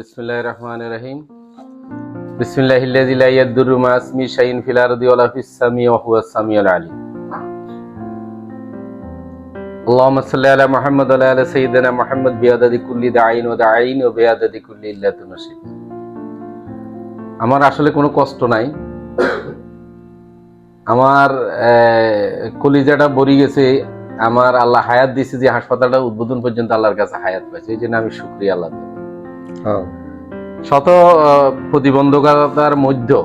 বিসমিল্লাহির রহমানির রহিম। বিসমিল্লাহিল্লাযী লা ইয়াদুররু মা ইসমিহি শাইউন ফিল আরদি ওয়া লা ফিস সামি ওয়া হুয়াস সামিউল আলিম। আল্লাহুম্মা সাল্লি আলা মুহাম্মাদ ওয়া আলা আলি সাইয়্যিদিনা মুহাম্মাদ বিআদাদি কুল্লি দাঈন ওয়া দাঈন ওয়া বিআদাদি কুল্লি ইল্লাতুন নাসিব। আমার আসলে কোনো কষ্ট নাই। আমার কলিজাটা ভরে গেছে। আমার আল্লাহ হায়াত দিয়েছে যে হাসপাতালটা উদ্বোধন পর্যন্ত আল্লাহর কাছে হায়াত পাইছে, এই জন্য আমি শুকরিয়া আল্লাহ। শত প্রতিবন্ধকতার মধ্যে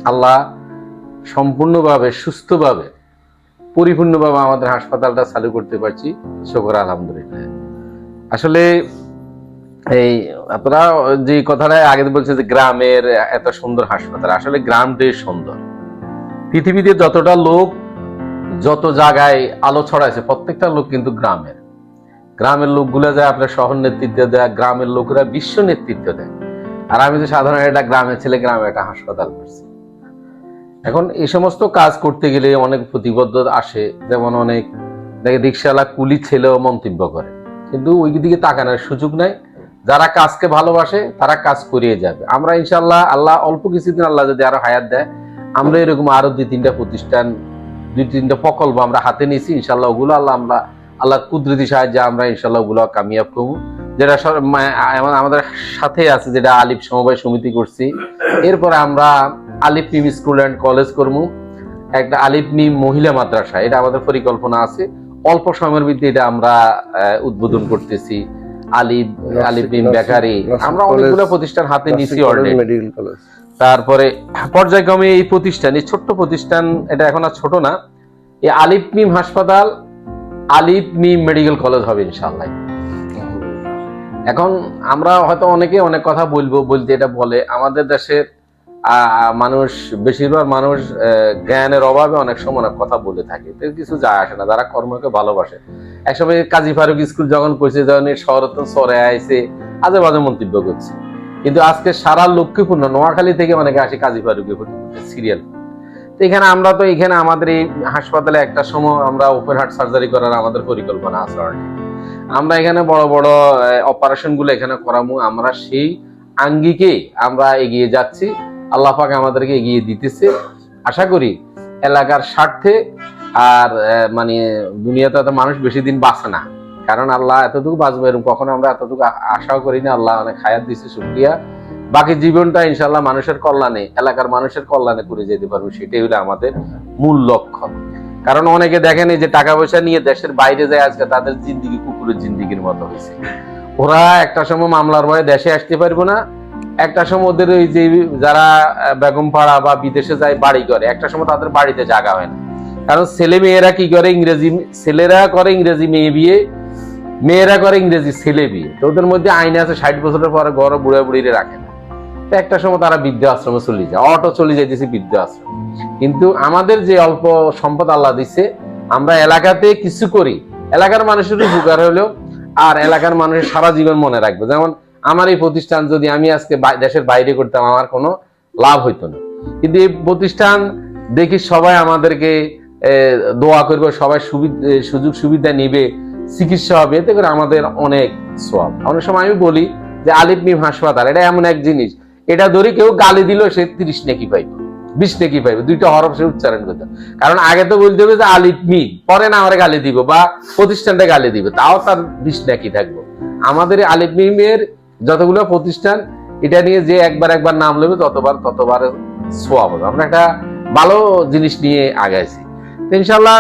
আল্লাহ সম্পূর্ণভাবে সুস্থভাবে পরিপূর্ণভাবে আমাদের হাসপাতালটা চালু করতে পারছি, শুকর আলহামদুলিল্লাহ। আসলে এই আপনারা যে কথাটা আগে বলছে যে গ্রামের এত সুন্দর হাসপাতাল, আসলে গ্রামটাই সুন্দর। পৃথিবীতে যতটা লোক যত জায়গায় আলো ছড়াইছে প্রত্যেকটা লোক কিন্তু গ্রামের লোকগুলো যায় আপনার শহর নেতৃত্ব দেয়, গ্রামের লোকরা বিশ্ব নেতৃত্ব দেয়। আর আমি তো সাধারণ একটা গ্রামের ছেলে, গ্রামে একটা হাসপাতাল করছি। এখন এই সমস্ত কাজ করতে গেলে অনেক প্রতিবদ্ধতা আসে, যেমন অনেক রিক্সাওয়ালা কুলি ছেলেও মন্তব্য করে, কিন্তু ওই দিকে তাকানোর সুযোগ নাই। যারা কাজকে ভালোবাসে তারা কাজ করিয়ে যাবে। আমরা ইনশাল্লাহ আল্লাহ অল্প কিছুদিন আল্লাহ যদি আরো হায়াত দেয়, আমরা এরকম আরো দুই তিনটা প্রতিষ্ঠান, দুই তিনটা প্রকল্প আমরা হাতে নিয়েছি। ইনশাল্লাহ ওগুলো আল্লাহ কুদরতি সাহায্যে আমরা ইনশাল্লাহ ওগুলো কামিয়াব করবো। যেটা আমাদের সাথে আছে, যেটা আলিফ সমবায় সমিতি করছি। এরপরে আমরা আলিফ মিম স্কুল অ্যান্ড কলেজ করবো, একটা আলিফ মিম মহিলা মাদ্রাসা, এটা আমাদের পরিকল্পনা আছে। অল্প সময়ের ভিত্তিতে এটা আমরা উদ্বোধন করতেছি। আলিফ মিম বেকারি, আমরা অনেকগুলো প্রতিষ্ঠান হাতে নিয়েছি অলরেডি। তারপরে পর্যায়ক্রমে এই প্রতিষ্ঠান, এই ছোট্ট প্রতিষ্ঠান, এটা এখন আর ছোট না, এই আলিফ মিম হাসপাতাল আলিফ মিম মেডিকেল কলেজ হবে ইনশাআল্লাহ। এখন আমরা হয়তো অনেকে অনেক কথা বলতে এটা বলে, আমাদের দেশের মানুষ, বেশিরভাগ মানুষ জ্ঞানের অভাবে অনেক সময় অনেক কথা বলে থাকে, কিছু যায় আসে না। যারা কর্মকে ভালোবাসে, একসময় কাজী ফারুক স্কুল যখন করছে, যখন শহরতন সরে আইছে, আজে বাজে মন্তব্য করছে, কিন্তু আজকে সারা লক্ষ্মীপূর্ণ নোয়াখালী থেকে অনেকে আসে কাজী ফারুকে সিরিয়াল। তো এখানে আমরা তো এখানে আমাদের এই হাসপাতালে একটা সময় আমরা ওপেন হার্ট সার্জারি করার আমাদের পরিকল্পনা আছে। আমরা এখানে বড় বড় অপারেশন গুলো এখানে করাবো। আমরা সেই আঙ্গিকে আমরা এগিয়ে যাচ্ছি, আল্লাহ পাক আমাদেরকে এগিয়ে দিতেছে। আশা করি এলাকার স্বার্থে, আর মানে দুনিয়াতে তো মানুষ বেশি দিন বাঁচে না, কারণ আল্লাহ এতটুকু বাঁচবে এরকম কখনো আমরা এতটুকু আশাও করি না। আল্লাহ অনেক হায়াত দিচ্ছে, শুকরিয়া। বাকি জীবনটা ইনশাল্লাহ মানুষের কল্যাণে, এলাকার মানুষের কল্যাণে করে যেতে পারবো, সেটাই হলো আমাদের মূল লক্ষ্য। কারণ অনেকে দেখেন এই যে টাকা পয়সা নিয়ে দেশের বাইরে যায়, আজকে তাদের জিন্দিগি কুকুরের জিন্দিগির মতো হয়েছে। ওরা একটা সময় মামলার ভয়ে দেশে আসতে পারবো না, একটা সময় ওদের ওই যে যারা বেগমপাড়া বা বিদেশে যায় বাড়ি করে, একটা সময় তাদের বাড়িতে জায়গা হয় না। কারণ ছেলে মেয়েরা কি করে, ছেলেরা করে ইংরেজি মেয়ে বিয়ে, মেয়েরা করে ইংরেজি ছেলে বিয়ে। তো ওদের মধ্যে আইনে আছে 60 বছরের পরে ঘর বুড়া বুড়িরে রাখে না। তো একটা সময় তারা বৃদ্ধা আশ্রমে চলে যায়, অটো চলে যাইতেছে বৃদ্ধা আশ্রম। কিন্তু আমাদের যে অল্প সম্পদ আল্লাহ দিচ্ছে, আমরা এলাকাতে কিছু করি, এলাকার মানুষের উপকার হলেও, আর এলাকার মানুষের সারা জীবন মনে রাখবে। যেমন আমার এই প্রতিষ্ঠান যদি আমি আজকে দেশের বাইরে করতাম, আমার কোনো লাভ হইতো না, কিন্তু এই প্রতিষ্ঠান দেখি সবাই আমাদেরকে দোয়া করবে, সবাই সুযোগ সুবিধা নিবে, চিকিৎসা হবে, এতে করে আমাদের অনেক সওয়াব। অনেক সময় আমি বলি যে আলিফ মিম হাসপাতাল এটা এমন এক জিনিস, এটা ধরে কেউ গালি দিল সে 30 নেকি পাইবে, 20 নেকি পাইবে, দুইটা হরফ সে উচ্চারণ করতে। কারণ আগে তো বলতে হবে যে আলিফ মিম, পরে না আমার গালি দিব বা প্রতিষ্ঠানটা গালি দিবে, তাও তার 20 নেকি থাকবো। আমাদের আলিফ মিমের যতগুলো প্রতিষ্ঠান, এটা নিয়ে যে একবার নাম নেবে ততবার সওয়াব হবে। আমরা একটা ভালো জিনিস নিয়ে আগাইছি ইনশাল্লাহ।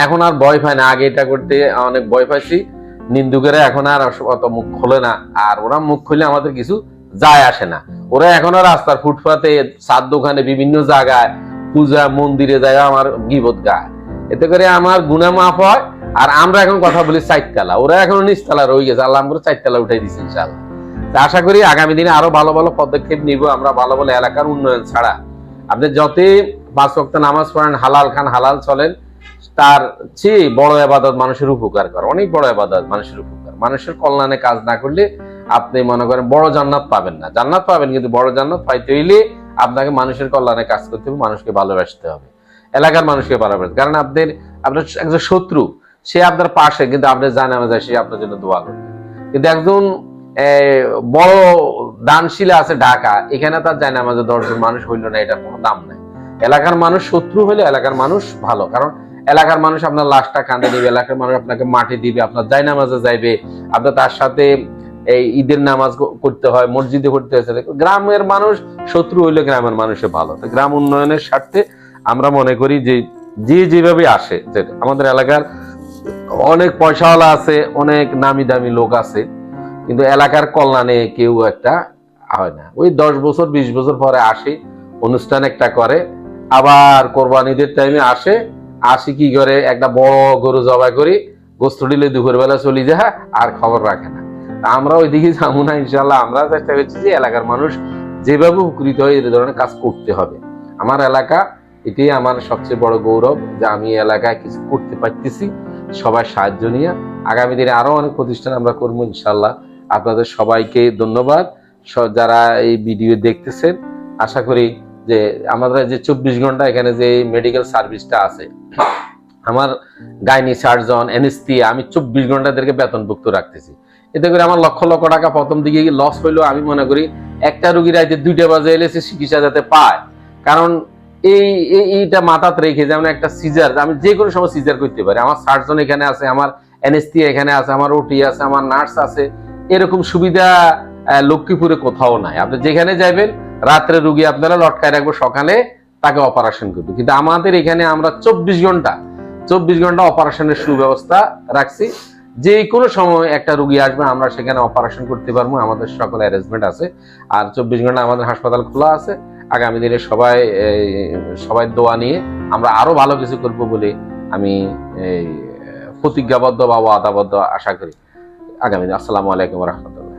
এখন আর ভয় পাই না, আগে এটা করতে অনেক ভয় পাইছি। নিন্দুকেরা এখন আর অত মুখ খোলে না, আর ওরা মুখ খুললে আমাদের কিছু যায় আসে না। ওরা এখনো রাস্তার ফুটপাতে, চার দোকানে, বিভিন্ন জায়গায়, পূজা মন্দিরে যায় আমার গীবত গায়, এতে করে আমার গুনাহ মাফ হয়। আর আমরা এখন কথা বলি 4 তলা, ওরা এখনো নিচতলা রয়ে গেছে, আল্লাহ আমরা 4 তলা উঠাই দিচ্ছি ইনশাআল্লাহ। আশা করি আগামী দিনে আরো ভালো ভালো পদক্ষেপ নিব আমরা। ভালো ভালো এলাকার উন্নয়ন ছাড়া, আপনি যতই 5 ওয়াক্ত নামাজ পড়েন, হালাল খান, হালাল চলেন, তার চেয়ে বড় ইবাদত মানুষের উপকার করা, অনেক বড় ইবাদত মানুষের উপকার। মানুষের কল্যাণে কাজ না করলে আপনি মনে করেন বড় জান্নাত পাবেন না। জান্নাত পাবেন, কিন্তু বড় জান্নাত পাইতে হইলে আপনাকে মানুষের কল্যাণে কাজ করতে হবে, মানুষকে ভালোবাসতে হবে, এলাকার মানুষকে ভালোবাসতে। কারণ আপনার একজন শত্রু, সে আপনার পাশে, কিন্তু আপনি জানেন না সে আপনার জন্য দোয়া করবে। কিন্তু একজন বড় দানশীলা আছে ঢাকা, এখানে তার যায় না আমাদের 10 জন মানুষ হইলো না, এটা কোনো দাম নাই। এলাকার মানুষ শত্রু হলে এলাকার মানুষ ভালো, কারণ এলাকার মানুষ আপনার লাশটা কাঁদে দিবে, এলাকার মানুষ আপনাকে মাটি দিবে, আপনার জায়নামাজে যাইবে, আপনার তার সাথে এই ঈদের নামাজ করতে হয়, মসজিদে করতে হয়। গ্রামের মানুষ শত্রু হইলে গ্রামের মানুষের ভালো। গ্রাম উন্নয়নের স্বার্থে আমরা মনে করি যে যে যেভাবে আসে, যে আমাদের এলাকার অনেক পয়সাওয়ালা আছে, অনেক নামি দামি লোক আছে, কিন্তু এলাকার কল্যাণে কেউ একটা হয় না। ওই 10 বছর 20 বছর পরে আসে, অনুষ্ঠান একটা করে, আবার কোরবানিদের টাইমে আসে কি করে, একটা বড় গরু জবাই করি, গোস্ত দিলে দুপুরবেলা চলে যায়, আর খবর রাখে না। আমরা ওইদিকে যাবো না ইনশাল্লাহ। আমরা চেষ্টা করছি যে এলাকার মানুষ যেভাবে উপকৃত হয় এই ধরনের কাজ করতে হবে। আমার এলাকা, এটাই আমার সবচেয়ে বড় গৌরব যে আমি এলাকায় কিছু করতে পারতেছি সবাই সাহায্য নিয়ে। আগামী দিনে আরো অনেক প্রতিষ্ঠান আমরা করবো ইনশাল্লাহ। আপনাদের সবাইকে ধন্যবাদ যারা এই ভিডিও দেখতেছেন। আশা করি যে আমাদের যে 24 ঘন্টা এখানে যে মেডিকেল সার্ভিসটা আছে, আমার গাইনি সার্জন, এনেস্থিয়া, আমি 24 ঘন্টা এদেরকে বেতনভুক্ত রাখতেছি। এতে করে আমার লক্ষ লক্ষ টাকা প্রথম দিকে লস হইলেও আমি মনে করি একটা রুগী রাইতে 2টা বাজে এলে সে চিকিৎসা যাতে পায়। কারণ এইটা মাথাতে রেখে, যেমন একটা সিজার, আমি যে কোনো সময় সিজার করতে পারি, আমার সার্জন এখানে আছে, আমার এনেস্থিয়া এখানে আছে, আমার ওটি আছে, আমার নার্স আছে। এরকম সুবিধা লক্ষ্মীপুরে কোথাও নাই। আপনি যেখানে যাবেন রাত্রে রুগী আপনারা লটকায় রাখবো, সকালে তাকে অপারেশন করবো। কিন্তু আমাদের এখানে আমরা 24 ঘন্টা অপারেশনের সুব্যবস্থা রাখছি। যে কোনো সময় একটা রুগী আসবে, আমরা সেখানে অপারেশন করতে পারবো, আমাদের সকল অ্যারেঞ্জমেন্ট আছে। আর 24 ঘন্টা আমাদের হাসপাতাল খোলা আছে। আগামী দিনে সবাই দোয়া নিয়ে আমরা আরো ভালো কিছু করব বলে আমি প্রতিজ্ঞাবদ্ধ বা ওয়াদাবদ্ধ আশা করি। আগামী দিন আসসালামু আলাইকুম ওয়া রাহমাতুল্লাহ।